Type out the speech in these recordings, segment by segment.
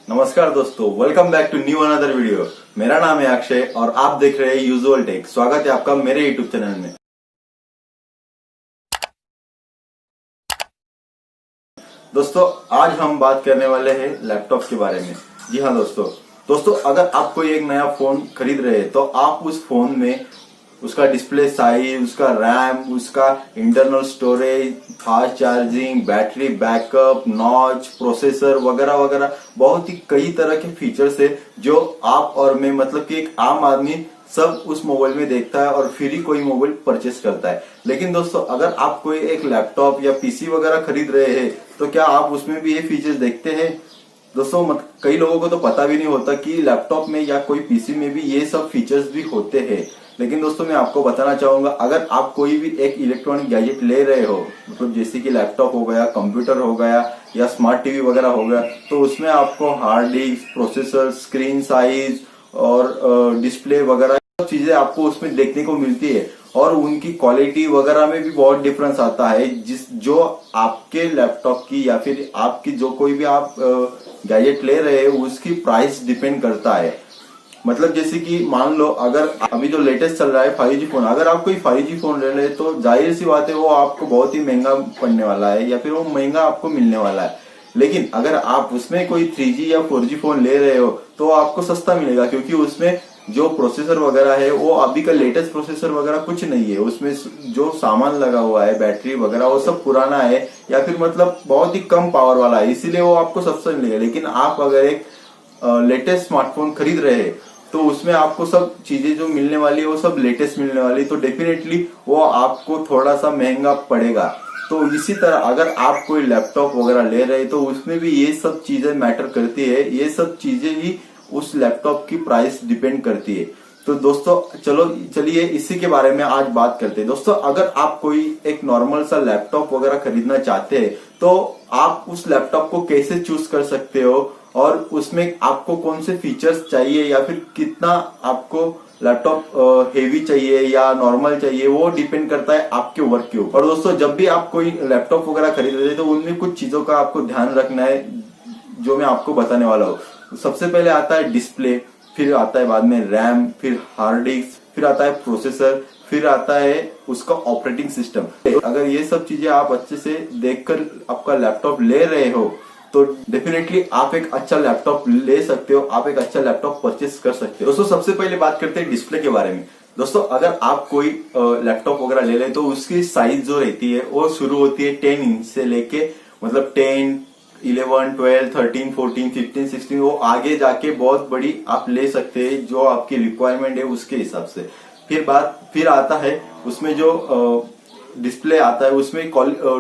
नमस्कार दोस्तों, welcome back to new another video. मेरा नाम है अक्षय और आप देख रहे हैं यूजुअल टेक। स्वागत है आपका मेरे यूट्यूब चैनल में। दोस्तों, आज हम बात करने वाले हैं लैपटॉप के बारे में। जी हाँ दोस्तों, अगर आप कोई एक नया फोन खरीद रहे हैं तो आप उस फोन में उसका डिस्प्ले साइज, उसका रैम, उसका internal storage, fast charging, battery backup, notch, processor वगैरह वगैरह बहुत ही कई तरह के फीचर्स है जो आप और मैं मतलब कि एक आम आदमी सब उस मोबाइल में देखता है और फिर ही कोई मोबाइल परचेस करता है। लेकिन दोस्तों, अगर आप कोई एक लैपटॉप या पीसी वगैरह खरीद रहे हैं तो क्या आप उसमें भी ये फीचर्स देखते हैं? दोस्तों, कई लोगों को तो पता भी नहीं होता कि लैपटॉप में या कोई पीसी में भी ये सब फीचर्स भी होते हैं। लेकिन दोस्तों, मैं आपको बताना चाहूंगा, अगर आप कोई भी एक इलेक्ट्रॉनिक गैजेट ले रहे हो, मतलब जैसे कि लैपटॉप हो गया, कंप्यूटर हो गया या स्मार्ट टीवी वगैरह हो गया, तो उसमें आपको hard disk, processor, screen size और डिस्प्ले वगैरह सब चीजें आपको उसमें देखने को मिलती है और उनकी क्वालिटी वगैरह में भी बहुत डिफरेंस आता है, जो आपके लैपटॉप की या फिर आपकी जो कोई भी आप गैजेट ले रहे हैं उसकी प्राइस डिपेंड करता है। मतलब जैसे कि मान लो, अगर अभी जो लेटेस्ट चल रहा है 5G फोन, अगर आप कोई 5G फोन ले रहे तो जाहिर सी बात है वो आपको बहुत ही महंगा पड़ने वाला है या फिर वो महंगा आपको मिलने वाला है। लेकिन अगर आप उसमें कोई 3G या 4G फोन ले रहे हो तो आपको सस्ता मिलेगा, क्योंकि उसमें जो प्रोसेसर वगैरह है वो अभी का लेटेस्ट प्रोसेसर वगैरह कुछ नहीं है। उसमें जो सामान लगा हुआ है, बैटरी वगैरह, वो सब पुराना है या फिर मतलब बहुत ही कम पावर वाला है, इसीलिए वो आपको सस्ता मिलेगा। लेकिन आप अगर एक लेटेस्ट स्मार्टफोन खरीद रहे हैं तो उसमें आपको सब चीजें जो मिलने वाली है वो सब लेटेस्ट मिलने वाली है, तो डेफिनेटली वो आपको थोड़ा सा महंगा पड़ेगा। तो इसी तरह अगर आप कोई लैपटॉप वगैरह ले रहे हैं तो उसमें भी ये सब चीजें मैटर करती है, ये सब चीजें ही उस लैपटॉप की प्राइस डिपेंड करती है। तो दोस्तों, चलिए इसी के बारे में आज बात करते हैं। दोस्तों, अगर आप कोई एक नॉर्मल सा लैपटॉप वगैरह खरीदना चाहते हैं तो आप उस लैपटॉप को कैसे चूज कर सकते हो और उसमें आपको कौन से फीचर्स चाहिए या फिर कितना आपको लैपटॉप हेवी चाहिए या नॉर्मल चाहिए, वो डिपेंड करता है आपके वर्क के ऊपर। और दोस्तों, जब भी आप कोई लैपटॉप वगैरह खरीद रहे हैं तो उनमें कुछ चीजों का आपको ध्यान रखना है जो मैं आपको बताने वाला हूँ। सबसे पहले आता है डिस्प्ले, फिर आता है बाद में रैम, फिर हार्ड डिस्क, फिर आता है प्रोसेसर, फिर आता है उसका ऑपरेटिंग सिस्टम। अगर ये सब चीजें आप अच्छे से देखकर आपका लैपटॉप ले रहे हो तो डेफिनेटली आप एक अच्छा लैपटॉप ले सकते हो, आप एक अच्छा लैपटॉप परचेस कर सकते हो। दोस्तों, सबसे पहले बात करते हैं डिस्प्ले के बारे में। दोस्तों, अगर आप कोई लैपटॉप वगैरह ले रहे तो उसकी साइज जो रहती है वो शुरू होती है 10 इंच से लेके, मतलब 10, 11, 12, 13, 14, 15, 16, वो आगे जाके बहुत बड़ी आप ले सकते हैं जो आपकी रिक्वायरमेंट है उसके हिसाब से। फिर आता है उसमें जो डिस्प्ले आता है, उसमें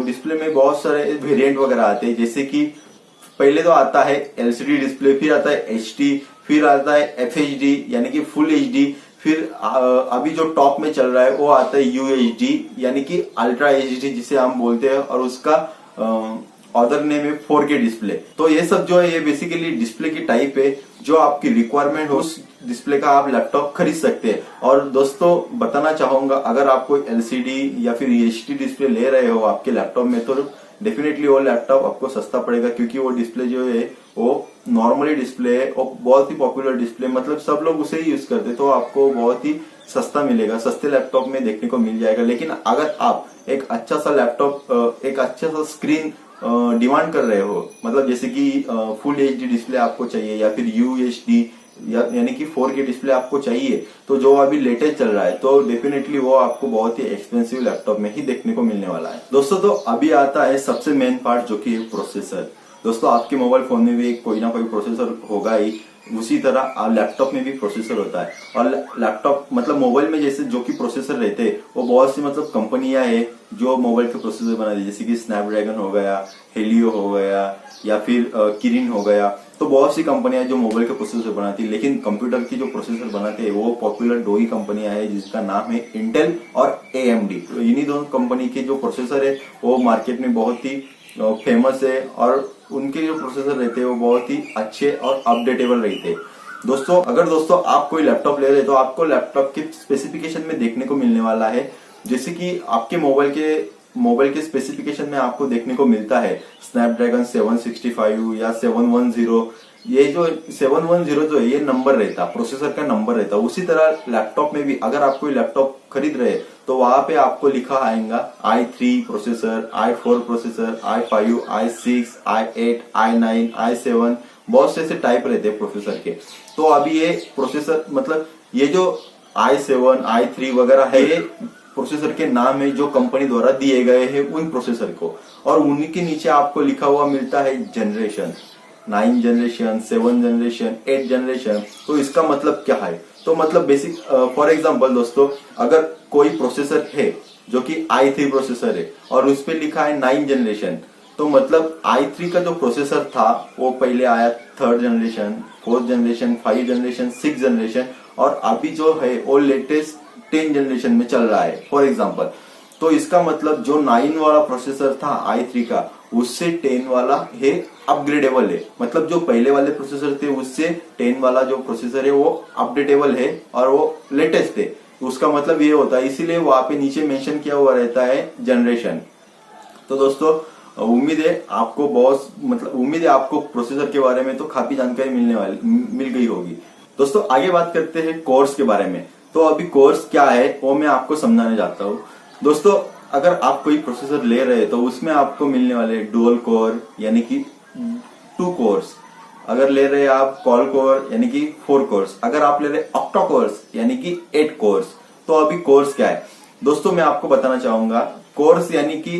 डिस्प्ले में बहुत सारे वेरिएंट वगैरह आते हैं। जैसे कि पहले तो आता है एलसीडी डिस्प्ले, फिर आता है एचडी, फिर आता है एफएचडी यानी कि फुल एचडी, फिर अभी जो टॉप में चल रहा है वो आता है यूएचडी यानी कि अल्ट्रा एचडी जिसे हम बोलते हैं, और उसका अदर नेम है 4K डिस्प्ले। तो ये सब जो है ये बेसिकली डिस्प्ले की टाइप है, जो आपकी रिक्वायरमेंट हो उस डिस्प्ले का आप लैपटॉप खरीद सकते हैं। और दोस्तों, बताना चाहूंगा, अगर आप कोई एलसीडी या फिर एचडी डिस्प्ले ले रहे हो आपके लैपटॉप में तो डेफिनेटली वो लैपटॉप आपको सस्ता पड़ेगा, क्योंकि वो डिस्प्ले जो है वो नॉर्मली डिस्प्ले है और बहुत ही पॉपुलर डिस्प्ले, मतलब सब लोग उसे ही यूज करते हैं, तो आपको बहुत ही सस्ता मिलेगा, सस्ते लैपटॉप में देखने को मिल जाएगा। लेकिन अगर आप एक अच्छा सा लैपटॉप, एक अच्छा सा स्क्रीन डिमांड कर रहे हो, मतलब जैसे कि फुल एचडी डिस्प्ले आपको चाहिए या फिर यूएचडी यानी कि 4K डिस्प्ले आपको चाहिए, तो जो अभी लेटेस्ट चल रहा है तो डेफिनेटली वो आपको बहुत ही एक्सपेंसिव लैपटॉप में ही देखने को मिलने वाला है। दोस्तों, तो अभी आता है सबसे मेन पार्ट जो कि है प्रोसेसर। दोस्तों, आपके मोबाइल फोन में भी कोई ना कोई प्रोसेसर होगा ही, उसी तरह लैपटॉप में भी प्रोसेसर होता है। और लैपटॉप मतलब मोबाइल में जैसे जो कि प्रोसेसर रहते हैं वो बहुत सी मतलब कंपनियां हैं जो मोबाइल के प्रोसेसर बनाती है, जैसे कि स्नैपड्रैगन हो गया, हेलियो हो गया या फिर किरिन हो गया। तो बहुत सी कंपनियां जो मोबाइल के प्रोसेसर बनाती है, लेकिन कंप्यूटर की जो प्रोसेसर बनाते हैं वो पॉपुलर दो ही कंपनियां हैं जिसका नाम है इंटेल और एएमडी। तो इन्हीं दोनों कंपनी के जो प्रोसेसर है वो मार्केट में बहुत ही फेमस है और उनके जो प्रोसेसर रहते हैं वो बहुत ही अच्छे और अपडेटेबल रहते हैं। दोस्तों, अगर आप कोई लैपटॉप ले रहे हैं तो आपको लैपटॉप के स्पेसिफिकेशन में देखने को मिलने वाला है, जैसे कि आपके मोबाइल के स्पेसिफिकेशन में आपको देखने को मिलता है स्नैपड्रैगन 765 या 710 ये जो 710 जो है ये नंबर रहता, प्रोसेसर का नंबर रहता। उसी तरह लैपटॉप में भी अगर आप कोई लैपटॉप खरीद रहे तो वहां पे आपको लिखा आएगा i3 processor, i4 processor, i5, i6, i8, i9, i7, बहुत से ऐसे टाइप रहते हैं प्रोसेसर के। तो अभी ये प्रोसेसर मतलब ये जो i7, i3 वगैरह है ये प्रोसेसर के नाम है जो कंपनी द्वारा दिए गए हैं उन प्रोसेसर को, और उन्हीं के नीचे आपको लिखा हुआ मिलता है जनरेशन, 9 जनरेशन, 7 जनरेशन, 8 जनरेशन। तो इसका मतलब क्या है? तो मतलब बेसिक फॉर एग्जांपल दोस्तों, अगर कोई प्रोसेसर है जो कि i3 प्रोसेसर है और उस पर लिखा है 9 जनरेशन, तो मतलब i3 का जो प्रोसेसर था वो पहले आया 3rd generation, 4th generation, 5 generation, 6 generation, और अभी जो है वो लेटेस्ट 10 जनरेशन में चल रहा है फॉर एग्जांपल। तो इसका मतलब जो 9 वाला प्रोसेसर था i3 का, उससे 10 वाला है अपग्रेडेबल है। मतलब जो पहले वाले प्रोसेसर थे उससे 10 वाला जो प्रोसेसर है वो अपडेटेबल है और वो लेटेस्ट है। उसका मतलब ये होता है, इसीलिए वहां पे नीचे मेंशन किया हुआ रहता है जनरेशन। तो दोस्तों उम्मीद है आपको उम्मीद है आपको प्रोसेसर के बारे में तो काफी जानकारी मिल गई होगी। दोस्तों आगे बात करते हैं कोर्स के बारे में। तो अभी कोर्स क्या है वो मैं आपको समझाने जाता हूँ। दोस्तों अगर आप कोई प्रोसेसर ले रहे हैं तो उसमें आपको मिलने वाले डुअल कोर यानी कि 2 कोर्स, अगर ले रहे हैं आप क्वाड कोर यानी कि 4 कोर्स, अगर आप ले रहे ऑक्टा कोर्स यानी कि 8 कोर्स। तो अभी कोर्स क्या है दोस्तों मैं आपको बताना चाहूंगा। कोर्स यानी कि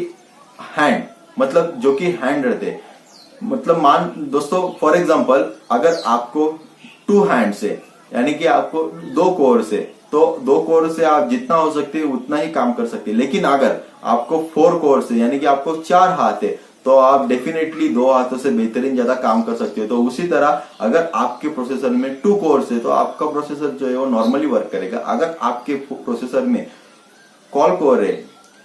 हैंड, मतलब जो कि हैंड रहते, मतलब मान दोस्तों फॉर एग्जांपल अगर आपको 2 हैंड्स है यानी कि आपको 2 कोर्स है, तो 2 कोर्स से आप जितना हो सकते हैं उतना ही काम कर सकते हैं। लेकिन अगर आपको 4 कोर्स है यानी कि आपको 4 हाथ है, तो आप डेफिनेटली 2 हाथों से बेहतरीन ज्यादा काम कर सकते हो। तो उसी तरह अगर आपके प्रोसेसर में 2 कोर्स है तो आपका प्रोसेसर जो है वो नॉर्मली वर्क करेगा। अगर आपके प्रोसेसर में क्वाड कोर है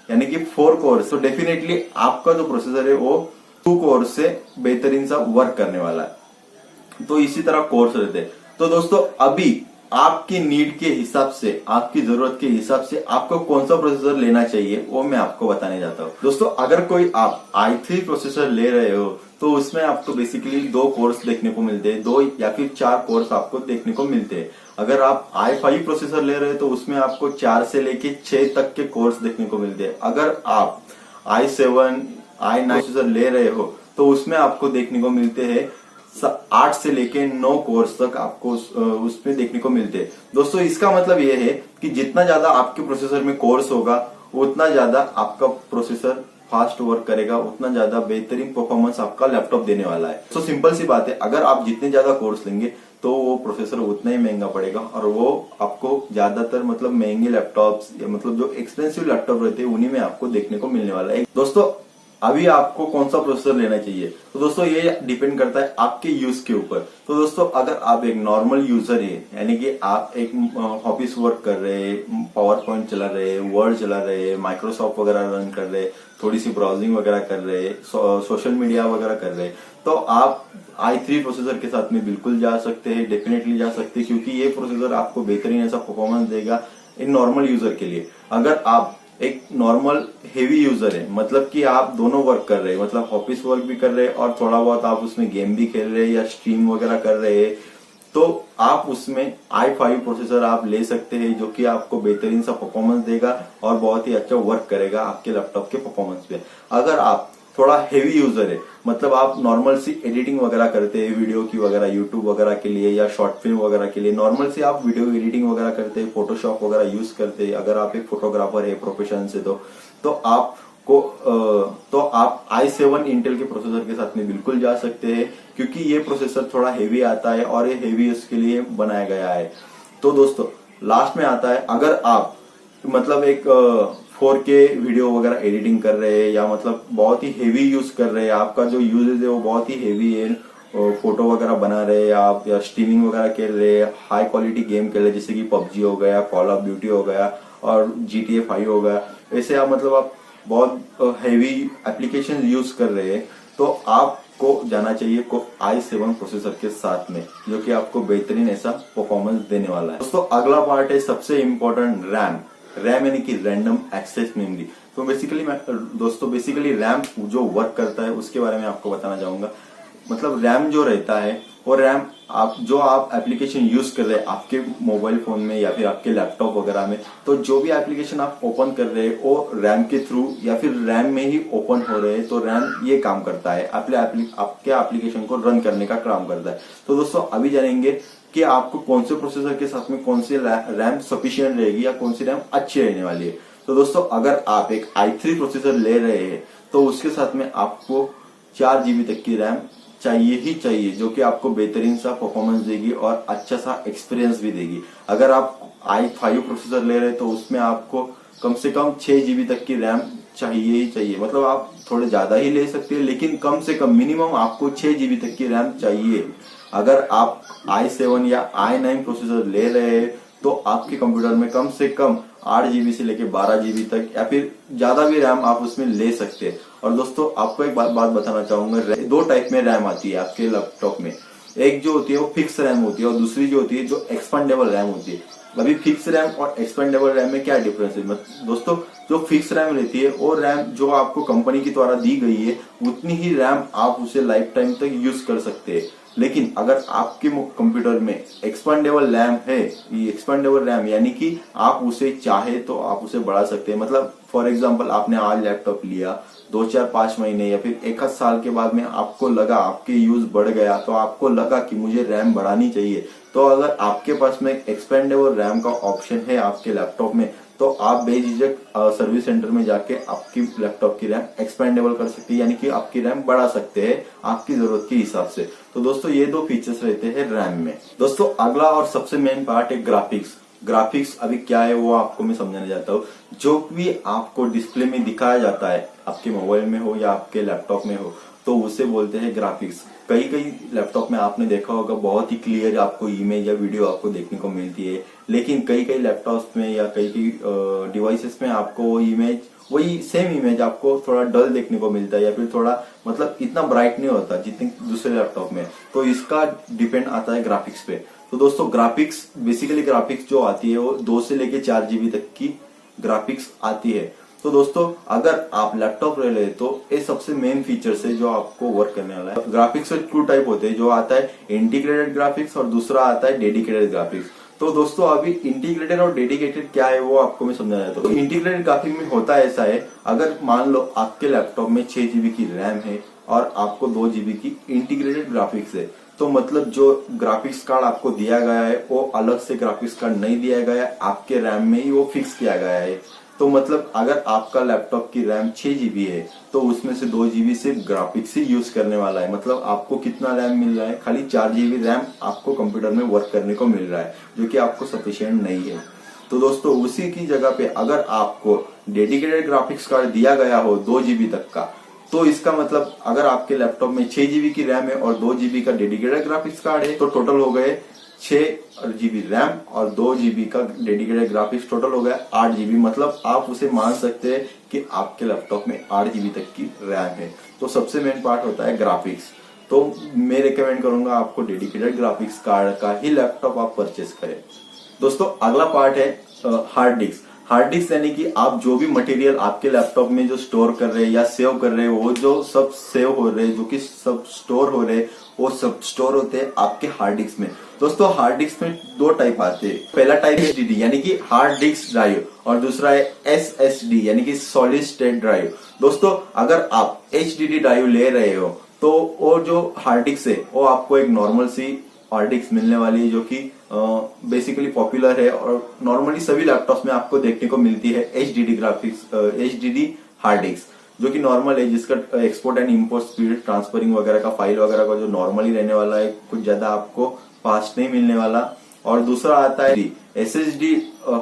यानी कि 4 कोर्स, तो डेफिनेटली आपका जो प्रोसेसर है वो 2 कोर्स से बेहतरीन सा वर्क करने वाला है। तो इसी तरह कोर्स रहते हैं। तो दोस्तों अभी आपकी नीड के हिसाब से, आपकी जरूरत के हिसाब से आपको कौन सा प्रोसेसर लेना चाहिए वो मैं आपको बताने जाता हूँ। दोस्तों अगर कोई आप i3 प्रोसेसर ले रहे हो तो उसमें आपको बेसिकली 2 कोर्स देखने को मिलते हैं, 2 या फिर 4 कोर्स आपको देखने को मिलते हैं। अगर आप i5 प्रोसेसर ले रहे हो तो उसमें आपको 4 से लेके 6 तक के कोर्स देखने को मिलते हैं। अगर आप i7, i9 प्रोसेसर ले रहे हो तो उसमें आपको देखने को मिलते हैं 8 से लेके 9 कोर्स तक आपको उसमें देखने को मिलते हैं। दोस्तों इसका मतलब ये है कि जितना ज्यादा आपके प्रोसेसर में कोर्स होगा उतना ज्यादा आपका प्रोसेसर फास्ट वर्क करेगा, उतना ज्यादा बेहतरीन परफॉर्मेंस आपका लैपटॉप देने वाला है। तो सिंपल सी बात है, अगर आप जितने ज्यादा कोर्स लेंगे तो वो प्रोसेसर उतना ही महंगा पड़ेगा, और वो आपको ज्यादातर मतलब महंगे लैपटॉप्स या मतलब जो एक्सपेंसिव लैपटॉप रहते हैं उन्हीं में आपको देखने को मिलने वाला है। दोस्तों अभी आपको कौन सा प्रोसेसर लेना चाहिए, तो दोस्तों ये डिपेंड करता है आपके यूज के ऊपर। तो दोस्तों अगर आप एक नॉर्मल यूजर है यानी कि आप एक ऑफिस वर्क कर रहे हैं, पावर पॉइंट चला रहे हैं, वर्ड चला रहे हैं, माइक्रोसॉफ्ट वगैरह रन कर रहे हैं, थोड़ी सी ब्राउजिंग वगैरह कर रहे हैं, सोशल मीडिया वगैरह कर रहे हैं, तो आप i3 प्रोसेसर के साथ में बिल्कुल जा सकते हैं, डेफिनेटली जा सकते हैं, क्योंकि ये प्रोसेसर आपको बेहतरीन ऐसा परफॉर्मेंस देगा इन नॉर्मल यूजर के लिए। अगर आप एक नॉर्मल हेवी यूजर है, मतलब कि आप दोनों वर्क कर रहे हैं, मतलब ऑफिस वर्क भी कर रहे हैं और थोड़ा बहुत आप उसमें गेम भी खेल रहे हैं या स्ट्रीम वगैरह कर रहे हैं, तो आप उसमें i5 प्रोसेसर आप ले सकते हैं जो कि आपको बेहतरीन सा परफॉर्मेंस देगा और बहुत ही अच्छा वर्क करेगा आपके लैपटॉप के परफॉर्मेंस पे। अगर आप थोड़ा हेवी यूजर है, मतलब आप नॉर्मल सी एडिटिंग वगैरह करते हैं वीडियो की वगैरह, यूट्यूब वगैरह के लिए या शॉर्ट फिल्म वगैरह के लिए, नॉर्मल से आप वीडियो एडिटिंग वगैरह करते हैं, फोटोशॉप वगैरह यूज करते हैं, अगर आप एक फोटोग्राफर है प्रोफेशन से, तो आप i7 इंटेल के प्रोसेसर के साथ में बिल्कुल जा सकते हैं, क्योंकि ये प्रोसेसर थोड़ा हेवी आता है और ये हेवी उसके लिए बनाया गया है। तो दोस्तों लास्ट में आता है, अगर आप मतलब एक 4K वीडियो वगैरह एडिटिंग कर रहे हैं या मतलब बहुत ही हेवी यूज कर रहे हैं, आपका जो यूजेज है वो बहुत ही हेवी है, फोटो वगैरह बना रहे हैं आप या स्ट्रीमिंग वगैरह खेल रहे हैं, हाई क्वालिटी गेम खेल रहे हैं जैसे कि PUBG हो गया, कॉल ऑफ ड्यूटी हो गया और GTA 5 हो गया, ऐसे आप मतलब आप बहुत हेवी एप्लीकेशन यूज कर रहे हैं, तो आपको जाना चाहिए i7 प्रोसेसर के साथ में, जो कि आपको बेहतरीन ऐसा परफॉर्मेंस देने वाला है। दोस्तों अगला पार्ट है सबसे इम्पोर्टेंट, रैम यानी कि रैंडम एक्सेस मेमोरी। तो बेसिकली रैम जो वर्क करता है उसके बारे में आपको बताना चाहूंगा। मतलब रैम जो रहता है वो रैम आप एप्लीकेशन यूज कर रहे हैं आपके मोबाइल फोन में या फिर आपके लैपटॉप वगैरह में, तो जो भी एप्लीकेशन आप ओपन कर रहे हैं वो रैम के थ्रू या फिर रैम में ही ओपन हो रहे हैं, तो रैम ये काम करता है आपके एप्लीकेशन को रन करने का काम करता है। तो दोस्तों अभी जानेंगे कि आपको कौन से प्रोसेसर के साथ में कौन सी रैम सफिशिएंट रहेगी या कौन सी रैम अच्छी रहने वाली है। तो दोस्तों अगर आप एक i3 प्रोसेसर ले रहे हैं तो उसके साथ में आपको 4 GB तक की रैम चाहिए ही चाहिए, जो कि आपको बेहतरीन सा परफॉर्मेंस देगी और अच्छा सा एक्सपीरियंस भी देगी। अगर आप i5 प्रोसेसर ले रहे हैं तो उसमें आपको कम से कम 6 GB तक की रैम चाहिए ही चाहिए। मतलब आप थोड़े ज्यादा ही ले सकते हैं, लेकिन कम से कम मिनिमम आपको 6 GB तक की रैम चाहिए। अगर आप i7 या i9 प्रोसेसर ले रहे हैं तो आपके कंप्यूटर में कम से कम 8 GB से लेके 12 GB तक या फिर ज्यादा भी रैम आप उसमें ले सकते हैं। और दोस्तों आपको एक बात बताना चाहूंगा, 2 टाइप में रैम आती है आपके लैपटॉप में। एक जो होती है वो फिक्स रैम होती है और दूसरी जो होती है जो एक्सपेंडेबल रैम होती है। अभी फिक्स रैम और एक्सपेंडेबल रैम में क्या डिफरेंस है? दोस्तों जो फिक्स रैम रहती है वो रैम जो आपको कंपनी की द्वारा दी गई है उतनी ही रैम आप उसे लाइफ टाइम तक यूज कर सकते हैं। लेकिन अगर आपके कंप्यूटर में एक्सपेंडेबल रैम है, ये एक्सपेंडेबल रैम यानी कि आप उसे चाहे तो आप उसे बढ़ा सकते हैं। मतलब फॉर एग्जांपल आपने आज लैपटॉप लिया, 2-4-5 महीने या फिर 1 साल के बाद में आपको लगा आपके यूज बढ़ गया, तो आपको लगा कि मुझे रैम बढ़ानी चाहिए, तो अगर आपके पास में एक्सपेंडेबल रैम का ऑप्शन है आपके लैपटॉप में, तो आप बेझिझक सर्विस सेंटर में जाके आपकी लैपटॉप की रैम एक्सपेंडेबल कर सकते हैं, यानी कि आपकी रैम बढ़ा सकते हैं आपकी जरूरत के हिसाब से। तो दोस्तों ये 2 फीचर्स रहते हैं रैम में। दोस्तों अगला और सबसे मेन पार्ट है ग्राफिक्स। ग्राफिक्स अभी क्या है वो आपको मैं समझाने जाता हूँ। जो भी आपको डिस्प्ले में दिखाया जाता है, आपके मोबाइल में हो या आपके लैपटॉप में हो, तो उसे बोलते हैं ग्राफिक्स। कई लैपटॉप में आपने देखा होगा बहुत ही क्लियर आपको इमेज या वीडियो आपको देखने को मिलती है, लेकिन कई दूसरे में या कई डिवाइसेस में आपको वो इमेज, वही सेम इमेज आपको थोड़ा डल देखने को मिलता है या फिर थोड़ा मतलब इतना ब्राइट नहीं होता जितने दूसरे लैपटॉप में। तो इसका डिपेंड आता है ग्राफिक्स पे। तो दोस्तों ग्राफिक्स बेसिकली ग्राफिक्स जो आती है वो 2 से लेके 4 GB तक की ग्राफिक्स आती है। तो दोस्तों अगर आप लैपटॉप ले रहे तो ये सबसे मेन फीचर्स है जो आपको वर्क करने वाला है। ग्राफिक्स 2 टाइप होते हैं, जो आता है इंटीग्रेटेड ग्राफिक्स और दूसरा आता है डेडिकेटेड ग्राफिक्स। तो दोस्तों अभी इंटीग्रेटेड और डेडिकेटेड क्या है वो आपको मैं समझाना चाहता हूँ। तो इंटीग्रेटेड ग्राफिक में होता ऐसा है, अगर मान लो आपके लैपटॉप में 6 GB की रैम है और आपको 2 GB की इंटीग्रेटेड ग्राफिक्स है, तो मतलब जो ग्राफिक्स कार्ड आपको दिया गया है वो अलग से ग्राफिक्स कार्ड नहीं दिया गया है, आपके रैम में ही वो फिक्स किया गया है। तो मतलब अगर आपका लैपटॉप की रैम 6 GB है तो उसमें से 2 GB सिर्फ ग्राफिक्स ही यूज करने वाला है। मतलब आपको कितना रैम मिल रहा है? खाली 4 GB रैम आपको कंप्यूटर में वर्क करने को मिल रहा है, जो कि आपको सफिशिएंट नहीं है। तो दोस्तों उसी की जगह पे अगर आपको डेडिकेटेड ग्राफिक्स कार्ड दिया गया हो 2 GB तक का, तो इसका मतलब अगर आपके लैपटॉप में 6 GB की रैम है और 2 GB का डेडिकेटेड ग्राफिक्स कार्ड है, तो टोटल हो गए 6 GB रैम और 2 GB का डेडिकेटेड ग्राफिक्स, टोटल हो गया 8 GB। मतलब आप उसे मान सकते हैं कि आपके लैपटॉप में 8 GB तक की रैम है। तो सबसे मेन पार्ट होता है ग्राफिक्स। तो मैं रिकमेंड करूंगा आपको डेडिकेटेड ग्राफिक्स कार्ड का ही लैपटॉप आप परचेस करें। दोस्तों अगला पार्ट है हार्ड डिस्क। हार्ड डिस्क यानी कि आप जो भी मटेरियल आपके लैपटॉप में जो स्टोर कर रहे हैं या सेव कर रहे हैं, वो जो सब सेव हो रहे हैं, जो कि सब स्टोर हो रहे हैं, वो सब स्टोर होते हैं आपके हार्ड डिस्क में। दोस्तों हार्ड डिस्क में 2 टाइप आते हैं। पहला टाइप है HDD यानी कि हार्ड डिस्क ड्राइव, और दूसरा है SSD यानी कि सॉलिड स्टेट ड्राइव। दोस्तों अगर आप HDD ड्राइव ले रहे हो तो वो जो हार्ड डिस्क है वो आपको एक नॉर्मल सी हार्ड डिस्क मिलने वाली है, जो कि बेसिकली पॉपुलर है और नॉर्मली सभी लैपटॉप्स में आपको देखने को मिलती है HDD हार्ड डिस्क, जो कि नॉर्मल है, जिसका export and import speed, transferring वगैरह का, फाइल वगैरह का जो नॉर्मली रहने वाला है, कुछ ज्यादा आपको फास्ट नहीं मिलने वाला। और दूसरा आता है SSD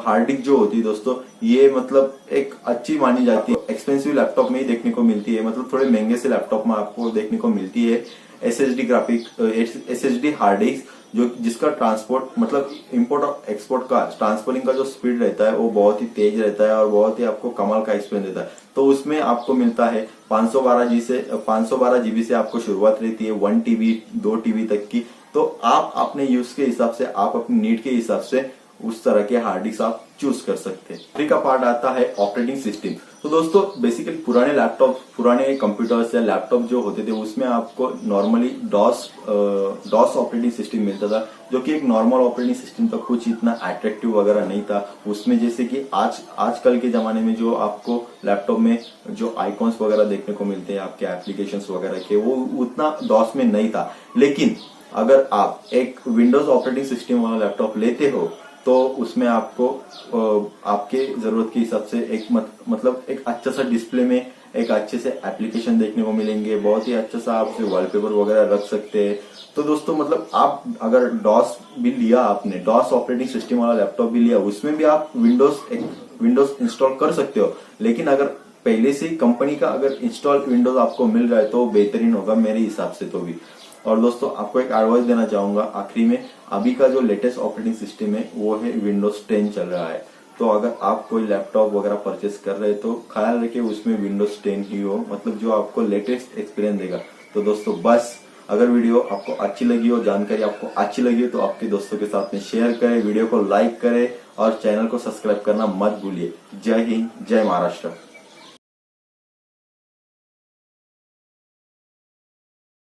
हार्ड डिस्क जो होती है दोस्तों, ये मतलब एक अच्छी मानी जाती है, एक्सपेंसिव लैपटॉप में ही देखने को मिलती है, मतलब थोड़े महंगे से लैपटॉप में आपको देखने को मिलती है SSD हार्ड डिस्क, जो जिसका ट्रांसपोर्ट मतलब इंपोर्ट और एक्सपोर्ट का ट्रांसफरिंग का जो स्पीड रहता है वो बहुत ही तेज रहता है और बहुत ही आपको कमाल का एक्सपीरियंस देता है। तो उसमें आपको मिलता है 512 GB से आपको शुरुआत रहती है 1 TB 2 TB तक की। तो आप अपने यूज के हिसाब से, आप अपनी नीड के हिसाब से उस तरह के हार्ड डिस्क आप चूज कर सकते हैं। दूसरी का पार्ट आता है ऑपरेटिंग सिस्टम। तो दोस्तों बेसिकली पुराने लैपटॉप, पुराने कंप्यूटर्स या लैपटॉप जो होते थे उसमें आपको नॉर्मली डॉस ऑपरेटिंग सिस्टम मिलता था, जो कि एक नॉर्मल ऑपरेटिंग सिस्टम का कुछ इतना अट्रैक्टिव वगैरह नहीं था। उसमें जैसे कि आजकल के जमाने में जो आपको लैपटॉप में जो आइकॉन्स वगैरह देखने को मिलते हैं आपके एप्लीकेशंस वगैरह के, वो उतना डॉस में नहीं था। लेकिन अगर आप एक विंडोज ऑपरेटिंग सिस्टम वाला लैपटॉप लेते हो तो उसमें आपको आपके जरूरत के हिसाब से एक मतलब एक अच्छा सा डिस्प्ले में एक अच्छे से एप्लीकेशन देखने को मिलेंगे, बहुत ही अच्छा सा आप वॉलपेपर वगैरह रख सकते हैं। तो दोस्तों मतलब आप अगर डॉस भी लिया, आपने डॉस ऑपरेटिंग सिस्टम वाला लैपटॉप भी लिया, उसमें भी आप विंडोज इंस्टॉल कर सकते हो। लेकिन अगर पहले से ही कंपनी का अगर इंस्टॉल विंडोज आपको मिल रहा है तो बेहतरीन होगा मेरे हिसाब से तो भी। और दोस्तों आपको एक एडवाइस देना चाहूंगा आखिरी में, अभी का जो लेटेस्ट ऑपरेटिंग सिस्टम है वो है विंडोज 10 चल रहा है। तो अगर आप कोई लैपटॉप वगैरह परचेस कर रहे हैं तो ख्याल रखिए उसमें विंडोज 10 ही हो, मतलब जो आपको लेटेस्ट एक्सपीरियंस देगा। तो दोस्तों बस, अगर वीडियो आपको अच्छी लगी हो, जानकारी आपको अच्छी लगी हो, तो आपके दोस्तों के साथ में शेयर करें, वीडियो को लाइक करें और चैनल को सब्सक्राइब करना मत भूलिए। जय हिंद, जय महाराष्ट्र।